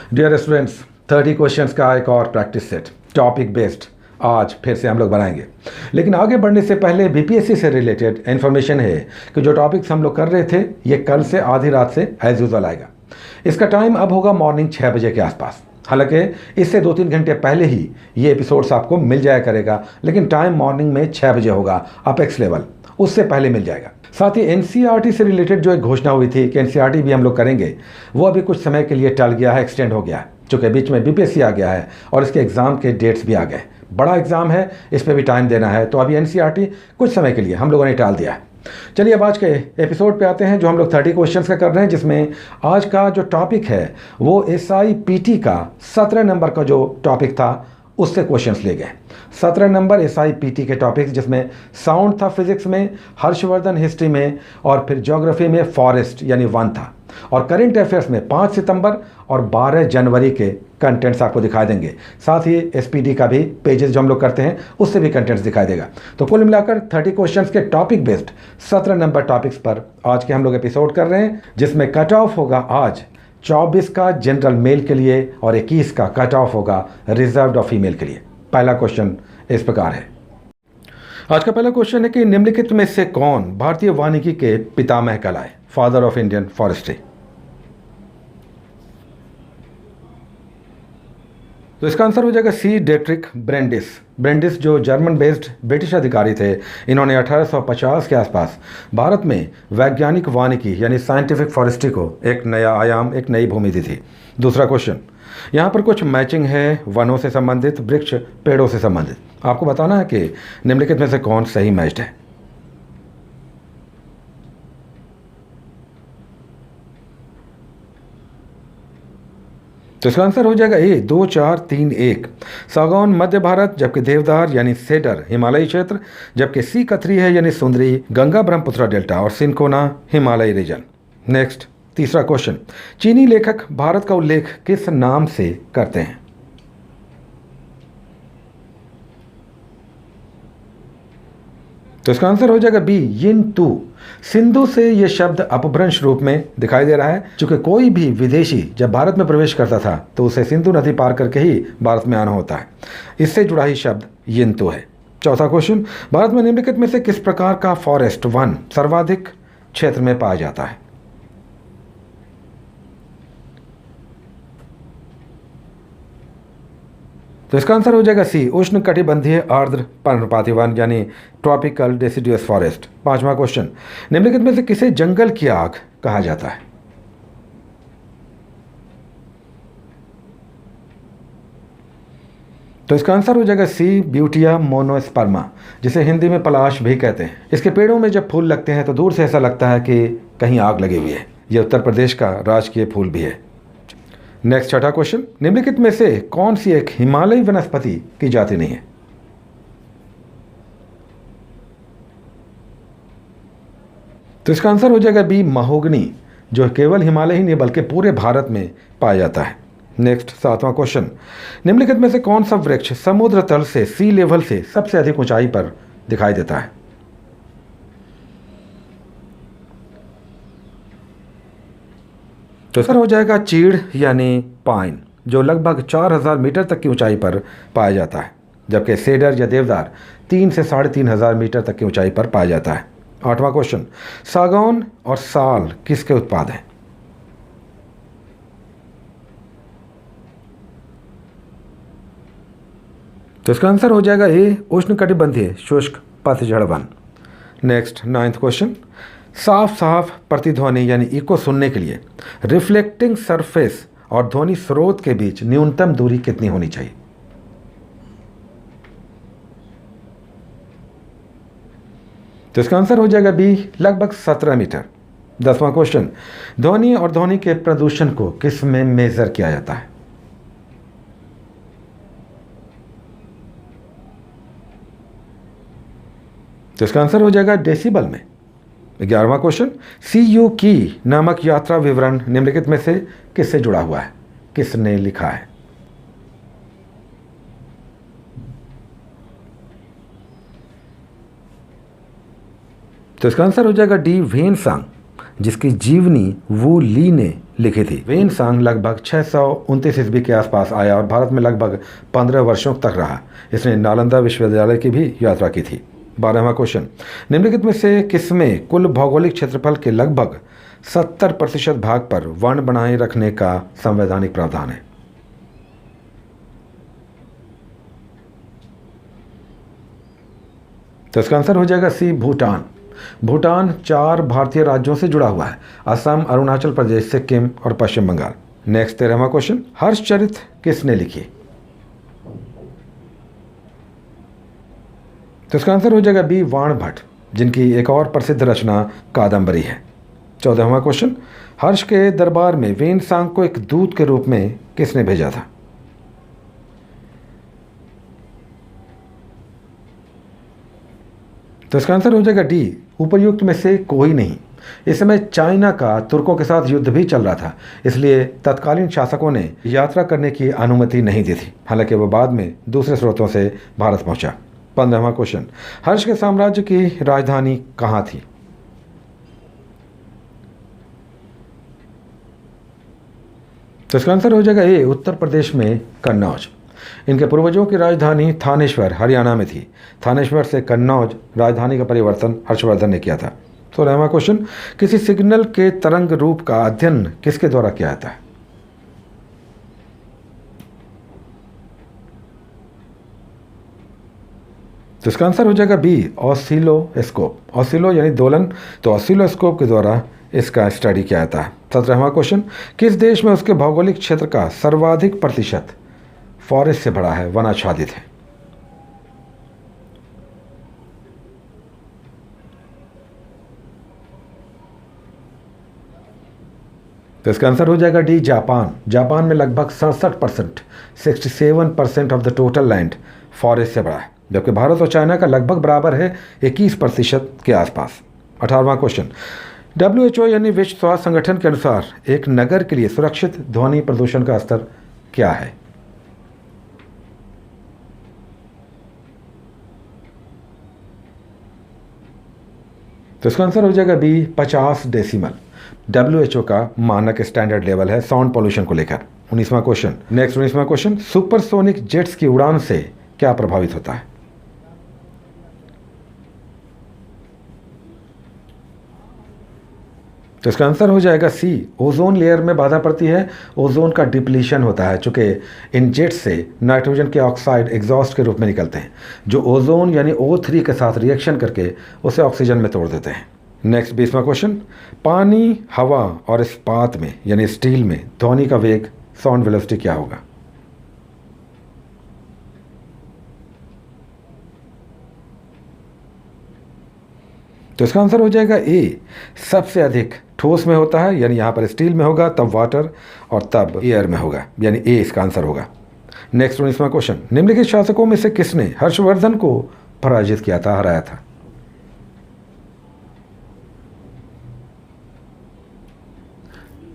Dear students, 30 questions का एक और प्रैक्टिस सेट टॉपिक बेस्ड आज फिर से हम लोग बनाएंगे। लेकिन आगे बढ़ने से पहले बीपीएससी से रिलेटेड इन्फॉर्मेशन है कि जो टॉपिक्स हम लोग कर रहे थे ये कल से आधी रात से एज यूजुअल आएगा। इसका टाइम अब होगा मॉर्निंग 6 बजे के आसपास। हालांकि इससे 2-3 घंटे पहले ही ये एपिसोड्स आपको मिल जाया करेगा, लेकिन टाइम मॉर्निंग में 6 बजे होगा अपेक्स लेवल, उससे पहले मिल जाएगा। साथ ही एनसीईआरटी से रिलेटेड जो एक घोषणा हुई थी कि एनसीईआरटी भी हम लोग करेंगे, वो अभी कुछ समय के लिए टल गया है, एक्सटेंड हो गया है, चूँकि बीच में बीपीएससी आ गया है और इसके एग्ज़ाम के डेट्स भी आ गए। बड़ा एग्ज़ाम है, इस पर भी टाइम देना है, तो अभी एनसीईआरटी कुछ समय के लिए हम लोगों ने टाल दिया है। चलिए अब आज के एपिसोड पे आते हैं जो हम लोग 30 क्वेश्चंस का कर रहे हैं, जिसमें आज का जो टॉपिक है वो SIPT का 17 नंबर का जो टॉपिक था उससे क्वेश्चंस ले गए। 17 नंबर SIPT के टॉपिक्स, जिसमें साउंड था फिजिक्स में, हर्षवर्धन हिस्ट्री में, और फिर ज्योग्राफी में फॉरेस्ट यानी वन था। और करेंट अफेयर्स में 5 सितंबर और 12 जनवरी के कंटेंट्स आपको दिखाई देंगे। साथ ही SPD का भी पेजेस जो हम लोग करते हैं उससे भी कंटेंट्स दिखाई देगा। तो कुल मिलाकर 30 क्वेश्चंस के टॉपिक बेस्ड 17 नंबर टॉपिक्स पर आज के हम लोग एपिसोड कर रहे हैं, जिसमें कट ऑफ होगा आज 24 का जनरल मेल के लिए और 21 का कट ऑफ होगा रिजर्व्ड और फीमेल के लिए। पहला क्वेश्चन इस प्रकार है। आज का पहला क्वेश्चन है कि निम्नलिखित में से कौन भारतीय वानिकी के पितामह कहलाए, फादर ऑफ इंडियन फॉरेस्ट्री? तो इसका आंसर हो जाएगा सी, डेट्रिक ब्रेंडिस। ब्रेंडिस जो जर्मन बेस्ड ब्रिटिश अधिकारी थे, इन्होंने 1850 के आसपास भारत में वैज्ञानिक वानिकी यानी साइंटिफिक फॉरेस्ट्री को एक नया आयाम, एक नई भूमि दी थी। दूसरा क्वेश्चन, यहाँ पर कुछ मैचिंग है वनों से संबंधित, वृक्ष पेड़ों से संबंधित। आपको बताना है कि निम्नलिखित में से कौन सही मैच्ड है। तो इसका आंसर हो जाएगा ए, 2, 4, 3, 1। सागौन मध्य भारत, जबकि देवदार यानी सेडर हिमालयी क्षेत्र, जबकि सी कथरी है यानी सुंदरी गंगा ब्रह्मपुत्रा डेल्टा, और सिनकोना हिमालयी रीजन। नेक्स्ट तीसरा क्वेश्चन, चीनी लेखक भारत का उल्लेख किस नाम से करते हैं? तो इसका आंसर हो जाएगा बी, यिन तू। सिंधु से यह शब्द अपभ्रंश रूप में दिखाई दे रहा है, क्योंकि कोई भी विदेशी जब भारत में प्रवेश करता था तो उसे सिंधु नदी पार करके ही भारत में आना होता है। इससे जुड़ा ही शब्द यिन तू है। चौथा क्वेश्चन, भारत में निम्नलिखित में से किस प्रकार का फॉरेस्ट वन सर्वाधिक क्षेत्र में पाया जाता है? तो इसका आंसर हो जाएगा सी, उष्ण कटिबंधीय आर्द्र पर्णपाती वन यानी ट्रॉपिकल डेसिडुअस फॉरेस्ट। पांचवा क्वेश्चन, निम्नलिखित में से किसे जंगल की आग कहा जाता है? तो इसका आंसर हो जाएगा सी, ब्यूटिया मोनोस्पर्मा, जिसे हिंदी में पलाश भी कहते हैं। इसके पेड़ों में जब फूल लगते हैं तो दूर से ऐसा लगता है कि कहीं आग लगी हुई है। यह उत्तर प्रदेश का राजकीय फूल भी है। नेक्स्ट छठा क्वेश्चन, निम्नलिखित में से कौन सी एक हिमालयी वनस्पति की जाति नहीं है? तो इसका आंसर हो जाएगा बी, महोगनी, जो केवल हिमालय ही नहीं बल्कि पूरे भारत में पाया जाता है। नेक्स्ट सातवां क्वेश्चन, निम्नलिखित में से कौन सा वृक्ष समुद्र तल से सी लेवल से सबसे अधिक ऊंचाई पर दिखाई देता है? तो इसका हो जाएगा चीड़ यानी पाइन, जो लगभग 4000 मीटर तक की ऊंचाई पर पाया जाता है, जबकि सेडर या देवदार 3 से 3500 मीटर तक की ऊंचाई पर पाया जाता है। आठवां क्वेश्चन, सागौन और साल किसके उत्पाद हैं? तो इसका आंसर हो जाएगा ए, उष्णकटिबंधीय शुष्क पतझड़ वन। नेक्स्ट 9th क्वेश्चन, साफ साफ प्रतिध्वनि यानी इको सुनने के लिए रिफ्लेक्टिंग सरफेस और ध्वनि स्रोत के बीच न्यूनतम दूरी कितनी होनी चाहिए? तो इसका आंसर हो जाएगा बी, लगभग 17 मीटर। 10वां क्वेश्चन, ध्वनि और ध्वनि के प्रदूषण को किस में मेजर किया जाता है? तो इसका आंसर हो जाएगा डेसिबल में। 11वां क्वेश्चन, CU की नामक यात्रा विवरण निम्नलिखित में से किससे जुड़ा हुआ है, किसने लिखा है? तो इसका आंसर हो जाएगा डी, व्हेन सांग। जिसकी जीवनी वू ली ने लिखी थी। वेन सांग लगभग 629 ईस्वी के आसपास आया और भारत में लगभग 15 वर्षों तक रहा। इसने नालंदा विश्वविद्यालय की भी यात्रा की थी। 12वां क्वेश्चन, निम्नलिखित में से किसमें कुल भौगोलिक क्षेत्रफल के लगभग 70% भाग पर वन बनाए रखने का संवैधानिक प्रावधान है? तो इसका आंसर हो जाएगा सी, भूटान। भूटान 4 भारतीय राज्यों से जुड़ा हुआ है, असम, अरुणाचल प्रदेश, सिक्किम और पश्चिम बंगाल। नेक्स्ट 13वां क्वेश्चन, हर्षचरित किसने लिखी? तो इसका आंसर हो जाएगा बी, वाण भट्ट, जिनकी एक और प्रसिद्ध रचना कादम्बरी है। 14वां क्वेश्चन, हर्ष के दरबार में वेन सांग को एक दूत के रूप में किसने भेजा था? तो इसका आंसर हो जाएगा डी, उपर्युक्त में से कोई नहीं। इस समय चाइना का तुर्कों के साथ युद्ध भी चल रहा था, इसलिए तत्कालीन शासकों ने यात्रा करने की अनुमति नहीं दी थी। हालांकि वह बाद में दूसरे स्रोतों से भारत पहुंचा। 15वां क्वेश्चन, हर्ष के साम्राज्य की राजधानी कहाँ थी? तो इसका आंसर हो जाएगा ए, उत्तर प्रदेश में कन्नौज। इनके पूर्वजों की राजधानी थानेश्वर हरियाणा में थी। थानेश्वर से कन्नौज राजधानी का परिवर्तन हर्षवर्धन ने किया था। 16वां क्वेश्चन, किसी सिग्नल के तरंग रूप का अध्ययन किसके द्वारा किया जाता है? तो इसका आंसर हो जाएगा बी, ऑसिलोस्कोप। ऑसिलो यानी दोलन, तो ऑसिलोस्कोप के द्वारा इसका स्टडी किया जाता है। 17वां क्वेश्चन, किस देश में उसके भौगोलिक क्षेत्र का सर्वाधिक प्रतिशत फॉरेस्ट से भरा है, वनाच्छादित है? तो इसका आंसर हो जाएगा डी, जापान। जापान में लगभग 67%, 67% of the total land forest से भरा है, जबकि भारत और चाइना का लगभग बराबर है, 21% के आसपास। 18वां क्वेश्चन, WHO यानी विश्व स्वास्थ्य संगठन के अनुसार एक नगर के लिए सुरक्षित ध्वनि प्रदूषण का स्तर क्या है? तो इसका आंसर हो जाएगा बी, 50 डेसिमल। WHO का मानक स्टैंडर्ड लेवल है साउंड पोल्यूशन को लेकर। 19वां क्वेश्चन, नेक्स्ट 19वां क्वेश्चन, सुपरसोनिक जेट्स की उड़ान से क्या प्रभावित होता है? तो इसका आंसर हो जाएगा सी, ओजोन लेयर में बाधा पड़ती है, ओजोन का डिप्लीशन होता है, चूंकि इन जेट्स से नाइट्रोजन के ऑक्साइड एग्जॉस्ट के रूप में निकलते हैं, जो ओजोन यानी O3 के साथ रिएक्शन करके उसे ऑक्सीजन में तोड़ देते हैं। नेक्स्ट 20वां क्वेश्चन, पानी, हवा और इस्पात में यानी स्टील में ध्वनि का वेग, साउंड वेलोसिटी क्या होगा? तो इसका आंसर हो जाएगा ए, सबसे अधिक ठोस में होता है, यानी यहाँ पर स्टील में होगा, तब वाटर और तब एयर में होगा, यानी ए इसका आंसर होगा। नेक्स्ट 19वां क्वेश्चन, निम्नलिखित शासकों में से किसने हर्षवर्धन को पराजित किया था, हराया था?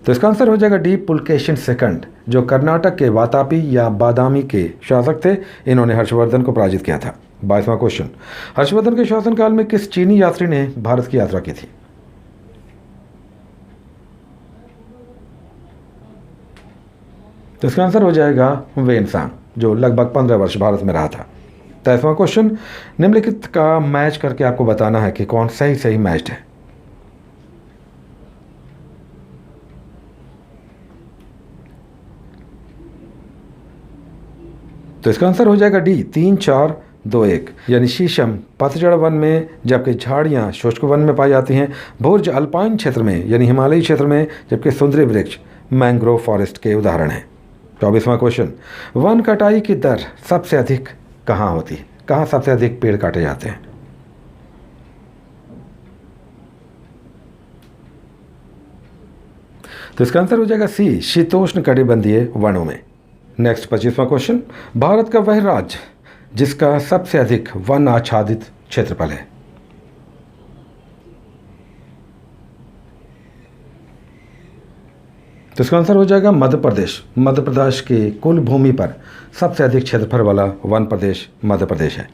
तो इसका आंसर हो जाएगा डी, पुलकेशिन सेकंड, जो कर्नाटक के वातापी या बादामी के शासक थे। इन्होंने हर्षवर्धन को पराजित किया था। 22वां क्वेश्चन, हर्षवर्धन के शासनकाल में किस चीनी यात्री ने भारत की यात्रा की थी? तो इसका आंसर हो जाएगा वेन सांग, जो लगभग 15 वर्ष भारत में रहा था। 23वां क्वेश्चन, निम्नलिखित का मैच करके आपको बताना है कि कौन सही मैच्ड है। तो इसका आंसर हो जाएगा डी, 3, 4, 2, 1, यानी शीशम पतझड़ वन में, जबकि झाड़ियाँ शुष्क वन में पाई जाती हैं। बुर्ज अल्पाइन क्षेत्र में यानी हिमालयी क्षेत्र में, जबकि सुंदरी वृक्ष मैंग्रोव फॉरेस्ट के उदाहरण हैं। 24वां क्वेश्चन, वन कटाई की दर सबसे अधिक कहाँ होती है? कहाँ सबसे अधिक पेड़ काटे जाते हैं? तो इसका आंसर हो जाएगा सी, शीतोष्ण कटिबंधीय वनों में। नेक्स्ट 25वां क्वेश्चन, भारत का वह राज्य जिसका सबसे अधिक वन आच्छादित क्षेत्रफल है? तो इसका आंसर हो जाएगा मध्य प्रदेश। मध्य प्रदेश की कुल भूमि पर सबसे अधिक क्षेत्रफल वाला वन प्रदेश मध्य प्रदेश है।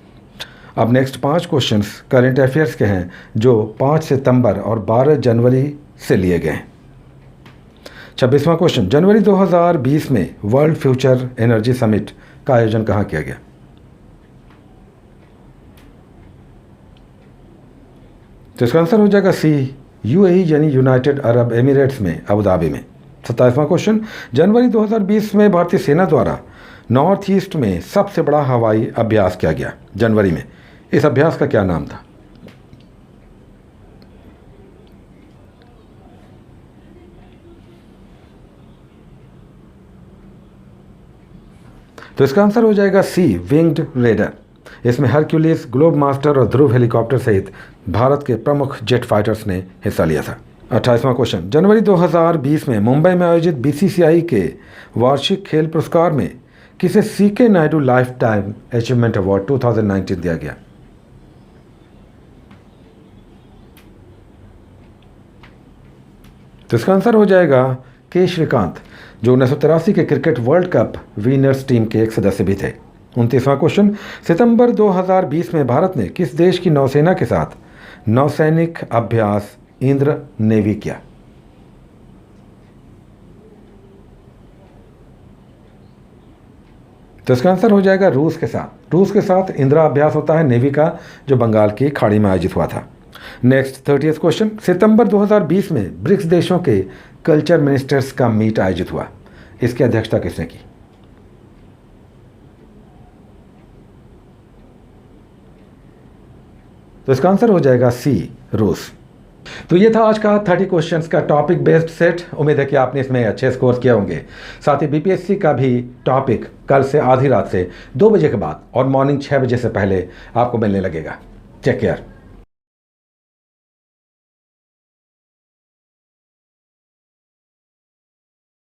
अब नेक्स्ट 5 क्वेश्चंस करंट अफेयर्स के हैं, जो 5 सितंबर और 12 जनवरी से लिए गए। 26वां क्वेश्चन, जनवरी 2020 में वर्ल्ड फ्यूचर एनर्जी समिट का आयोजन कहाँ किया गया? तो इसका आंसर हो जाएगा सी, यूएई यानी यूनाइटेड अरब एमिरेट्स में, अबू धाबी में। 27वां क्वेश्चन, जनवरी 2020 में भारतीय सेना द्वारा नॉर्थ ईस्ट में सबसे बड़ा हवाई अभ्यास किया गया जनवरी में। इस अभ्यास का क्या नाम था? तो इसका आंसर हो जाएगा सी, विंग्ड रेडर। इसमें हरक्यूलिस, ग्लोब मास्टर और ध्रुव हेलीकॉप्टर सहित भारत के प्रमुख जेट फाइटर्स ने हिस्सा लिया था। 28वां क्वेश्चन, जनवरी 2020 में मुंबई में आयोजित बीसीसीआई के वार्षिक खेल पुरस्कार में किसे CK Naidu lifetime achievement award 2019 दिया गया? तो इसका आंसर हो जाएगा के श्रीकांत, जो 1983 के cricket world cup winners team के एक सदस्य भी थे। 29वां क्वेश्चन, सितंबर 2020 में भारत ने किस देश की नौसेना के साथ नौसैनिक अभ्यास इंद्र नेवी किया? तो इसका आंसर हो जाएगा रूस के साथ। रूस के साथ इंद्रा अभ्यास होता है नेवी का, जो बंगाल की खाड़ी में आयोजित हुआ था। नेक्स्ट 30th क्वेश्चन, सितंबर 2020 में ब्रिक्स देशों के कल्चर मिनिस्टर्स का मीट आयोजित हुआ। इसकी अध्यक्षता किसने की? तो इसका आंसर हो जाएगा सी, रूस। तो ये था आज का 30 क्वेश्चंस का टॉपिक बेस्ड सेट। उम्मीद है कि आपने इसमें अच्छे स्कोर किए होंगे। साथ ही बीपीएससी का भी टॉपिक कल से आधी रात से 2 बजे के बाद और मॉर्निंग 6 बजे से पहले आपको मिलने लगेगा। Take care.